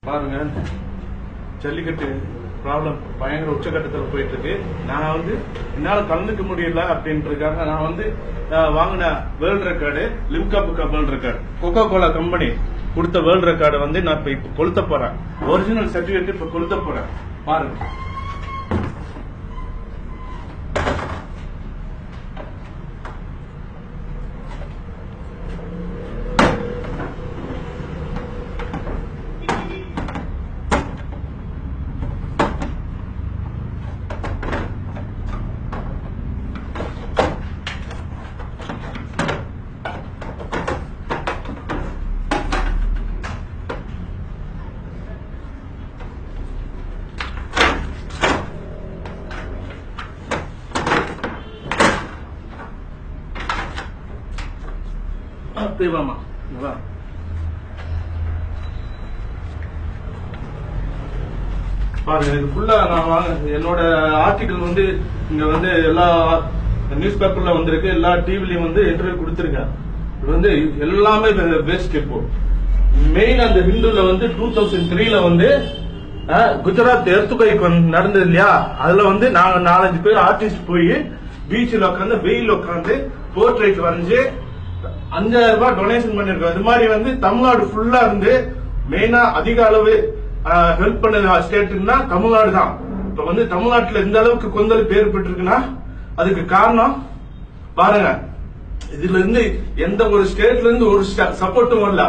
பாருங்க, ஜல்லிக்கட்டு ப்ராப்ளம் பயங்கர உச்சகட்டத்தில் போயிட்டு இருக்கு. நான் என்னால கலந்துக்க முடியல அப்படின்றதுக்காக நான் வாங்கின world record Limca book world record Coca Cola company world record ரெக்கார்டு நான் இப்ப கொளுத்த போறேன். ஒரிஜினல் சர்டிபிகேட் இப்ப கொளுத்த போறேன். பாருங்க, தேவாமா பாருங்க, இது ஃபுல்லா நான் என்னோட ஆர்டிகல் இங்க எல்லா நியூஸ் பேப்பர்ல வந்திருக்கு, எல்லா டிவிலையும் இன்டர்வியூ கொடுத்திருக்கேன். இது எல்லாமே வேஸ்ட். இப்போ மெயின் அந்த ஹிந்துல 2003ல குஜராத் எர்த்குவைக் நடந்தது இல்லையா, அதுல நாங்க 4-5 பேர் ஆர்டிஸ்ட் போய் பீச்சில் உட்காந்து வெயில் உட்காந்து போர்ட்ரேட் வரைஞ்சு 5000 ரூபாய் டொனேஷன் பண்ணிருக்கோம். இது மாதிரி தமிழ்நாடு ஃபுல்லா மெயினா அதிக அளவு ஹெல்ப் பண்ண ஸ்டேட்னா தமிழ்நாடு தான். இப்ப தமிழ்நாட்டுல இந்த அளவுக்கு கொந்தளிப்பு ஏற்பட்டிருக்குன்னா அதுக்கு காரணம் பாருங்க, இதுல எந்த ஒரு ஸ்டேட்ல இருந்து ஒரு சப்போர்ட்டும் வரல,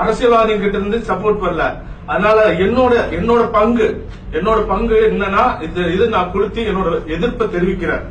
அரசியல்வாதிகள் கிட்ட இருந்து சப்போர்ட் வரல. அதனால என்னோட பங்கு என்னன்னா இது நான் கொடுத்து என்னோட எதிர்ப்பை தெரிவிக்கிறேன்.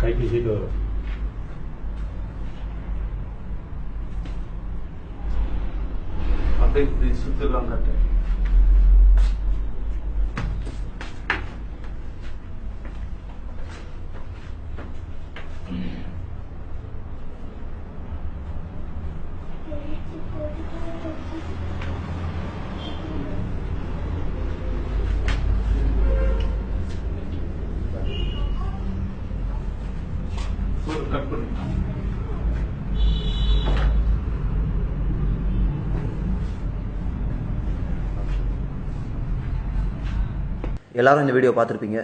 கைக்கு சீட்டு வரும். அப்படியே சுத்தலாம் கட்டு. கட் பண்ணி எல்லாரும் இந்த வீடியோ பார்த்துருப்பீங்க.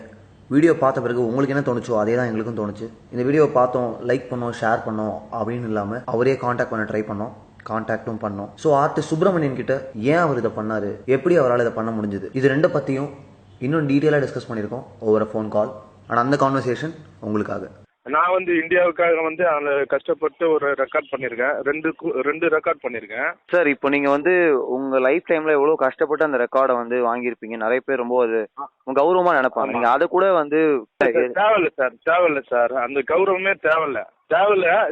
வீடியோ பார்த்த பிறகு உங்களுக்கு என்ன தோணுச்சோ அதே தான் எங்களுக்கும் தோணுச்சு. இந்த வீடியோ பார்த்தோம், லைக் பண்ணோம், ஷேர் பண்ணோம் அப்படின்னு இல்லாமல் அவரே காண்டாக்ட் பண்ண ட்ரை பண்ணோம், காண்டாக்டும் பண்ணோம். ஸோ ஆர்டிஸ்ட் சுப்பிரமணியன் கிட்ட ஏன் அவர் இதை பண்ணாரு, எப்படி அவரால் இதை பண்ண முடிஞ்சது, இது ரெண்டு பற்றியும் இன்னும் டீட்டெயிலாக டிஸ்கஸ் பண்ணியிருக்கோம் ஓவர் ஃபோன் கால். ஆனால் அந்த கான்வர்சேஷன் உங்களுக்காக. நான் இந்தியாவுக்காக அதுல கஷ்டப்பட்டு ஒரு ரெக்கார்ட் பண்ணிருக்கேன், ரெண்டு ரெக்கார்ட் பண்ணிருக்கேன் சார். இப்போ நீங்க உங்க லைஃப் டைம்ல எவ்வளவு கஷ்டப்பட்டு அந்த ரெக்கார்டை வாங்கியிருப்பீங்க. நிறைய பேர் ரொம்ப அது கௌரவமா நினைப்பாங்க. நீங்க அதை கூட தேவையில்ல சார், அந்த கௌரவமே தேவையில்ல.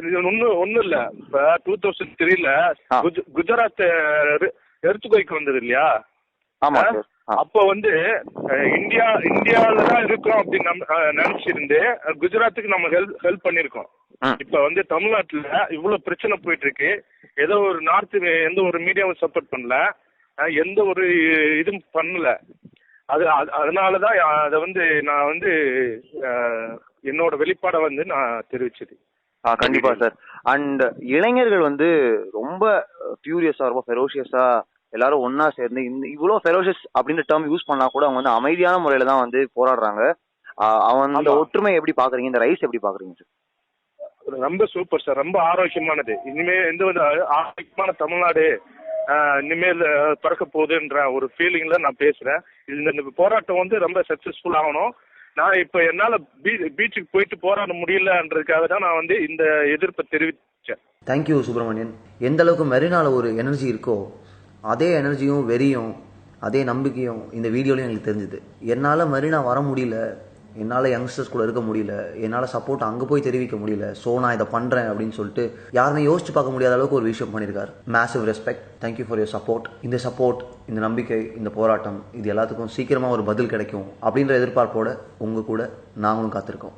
இது ஒண்ணும் இல்ல. இப்ப 2003ல குஜராத் எர்த்குவைக் வந்தது இல்லையா, அப்போ இந்தியாலதான் இருக்கோம் அப்படின்னு நினைச்சிருந்து குஜராத்துக்கு நம்ம ஹெல்ப் பண்ணிருக்கோம். இப்ப தமிழ்நாட்டுல இவ்வளவு பிரச்சனை போயிட்டு இருக்கு. ஏதோ ஒரு நார்த் எந்த ஒரு மீடியாவும் சப்போர்ட் பண்ணல, எந்த ஒரு இதுவும் பண்ணல. அதனாலதான் அதை நான் என்னோட வெளிப்பாட நான் தெரிவிச்சது. கண்டிப்பா சார். அண்ட் இளைஞர்கள் ரொம்ப ஃபியூரியஸா, ரொம்ப ஃபெரோஷியஸா எல்லாரும் ஒன்னா சேர்ந்து இவ்வளவு ஃபெரோஷியஸ் அப்படின்ற டேர்ம் யூஸ் பண்ணா கூட அவங்க அமைதியான முறையில தான் போராடுறாங்க. அந்த ஒற்றுமை எப்படி பாக்குறீங்க, இந்த ரைஸ் எப்படி பாக்குறீங்க சார்? ரொம்ப சூப்பர் சார், ரொம்ப ஆரோக்கியமானது. இனிமே ஆரோக்கியமான தமிழ்நாடு இனிமேல் பிறக்க போகுதுன்ற ஒரு ஃபீலிங்ல நான் பேசுறேன். இந்த போராட்டம் ரொம்ப சக்சஸ்ஃபுல் ஆகணும். நான் இப்ப என்னால பீச்சுக்கு போயிட்டு போராட முடியலன்றதுக்காக தான் நான் இந்த எதிர்ப்பை தெரிவிச்சேன். தேங்க்யூ சுப்பிரமணியன். எந்த அளவுக்கு மெரினால ஒரு எனர்ஜி இருக்கோ அதே எனர்ஜியும் வெறியும் அதே நம்பிக்கையும் இந்த வீடியோலையும் எனக்கு தெரிஞ்சுது. என்னால் மெரினா வர முடியல, என்னால் யங்ஸ்டர்ஸ் கூட இருக்க முடியல, என்னால் சப்போர்ட் அங்கே போய் தெரிவிக்க முடியல, ஸோ நான் இதை பண்ணுறேன் அப்படின்னு சொல்லிட்டு யாருமே யோசிச்சு பார்க்க முடியாத அளவுக்கு ஒரு விஷயம் பண்ணியிருக்காரு. Massive respect. Thank you for your support. இந்த சப்போர்ட், இந்த நம்பிக்கை, இந்த போராட்டம், இது எல்லாத்துக்கும் சீக்கிரமாக ஒரு பதில் கிடைக்கும் அப்படின்ற எதிர்பார்ப்போட உங்கள் கூட நாங்களும் காத்திருக்கோம்.